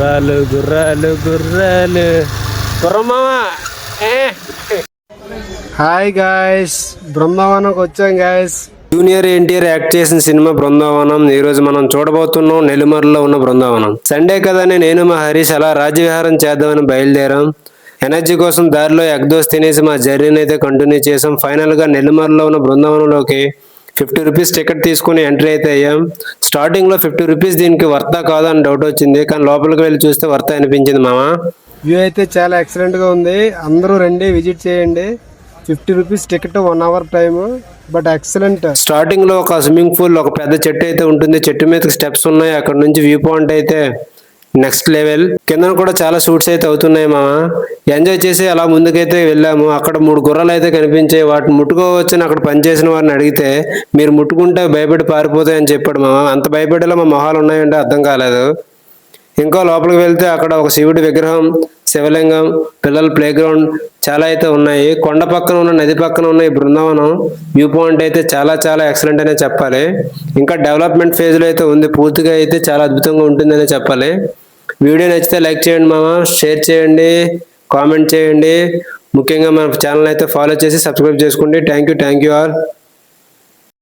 గుర్రాలు గుర్రాలు గుర్రాలు గుర్రమామా. హాయ్ గాయస్, బృందావనంకి వచ్చాం గాయస్. జూనియర్ ఎన్టీఆర్ యాక్ట్ చేసిన సినిమా బృందావనం. ఈ రోజు మనం చూడబోతున్నాం నెల్లిమర్లో ఉన్న బృందావనం. సండే కదని నేను మా హరీష్ అలా రాజ్యవిహారం చేద్దామని బయలుదేరాం. ఎనర్జీ కోసం దారిలో ఎగ్ దోశ తినేసి మా జర్నీని అయితే కంటిన్యూ చేసాం. ఫైనల్ గా నెల్లిమర్లో ఉన్న బృందావనంలోకి 50 రూపీస్ టికెట్ తీసుకుని ఎంట్రీ అయితే అయ్యాం. స్టార్టింగ్ లో 50 రూపీస్ దీనికి వర్తా కాదా అని డౌట్ వచ్చింది, కానీ లోపలికి వెళ్ళి చూస్తే వర్తా అనిపించింది మామ. వ్యూ అయితే చాలా ఎక్సలెంట్ గా ఉంది. అందరూ రండి, విజిట్ చేయండి. 50 rupees ticket, 1 hour time, but excellent. Starting లో ఒక స్విమ్మింగ్ పూల్, ఒక పెద్ద చెట్టు అయితే ఉంటుంది. చెట్టు మీద స్టెప్స్ ఉన్నాయి. అక్కడ నుంచి వ్యూ పాయింట్ అయితే నెక్స్ట్ లెవెల్. కింద కూడా చాలా షూట్స్ అయితే అవుతున్నాయి మామ. ఎంజాయ్ చేసి అలా ముందుకైతే వెళ్ళాము. అక్కడ 3 గుర్రాలు అయితే కనిపించాయి. వాటిని ముట్టుకోవచ్చని అక్కడ పనిచేసిన వారిని అడిగితే, మీరు ముట్టుకుంటే భయపడి పారిపోతాయని చెప్పాడు మామ. అంత భయపడేలా మా మొహాలు ఉన్నాయంటే అర్థం కాలేదు. ఇంకా లోపలికి వెళ్తే అక్కడ ఒక శివుడి విగ్రహం, శివలింగం, పిల్లల ప్లే గ్రౌండ్ చాలా అయితే ఉన్నాయి. కొండ పక్కన ఉన్న, నది పక్కన ఉన్న ఈ బృందావనం వ్యూ పాయింట్ అయితే చాలా చాలా ఎక్సలెంట్ అనే చెప్పాలి. ఇంకా డెవలప్మెంట్ ఫేజ్ లో అయితే ఉంది. పూర్తిగా అయితే చాలా అద్భుతంగా ఉంటుందనే చెప్పాలి. వీడియో నచ్చితే లైక్ చేయండి మామ, షేర్ చేయండి, కామెంట్ చేయండి. ముఖ్యంగా మన ఛానల్ అయితే ఫాలో చేసి సబ్స్క్రైబ్ చేసుకోండి. Thank you all.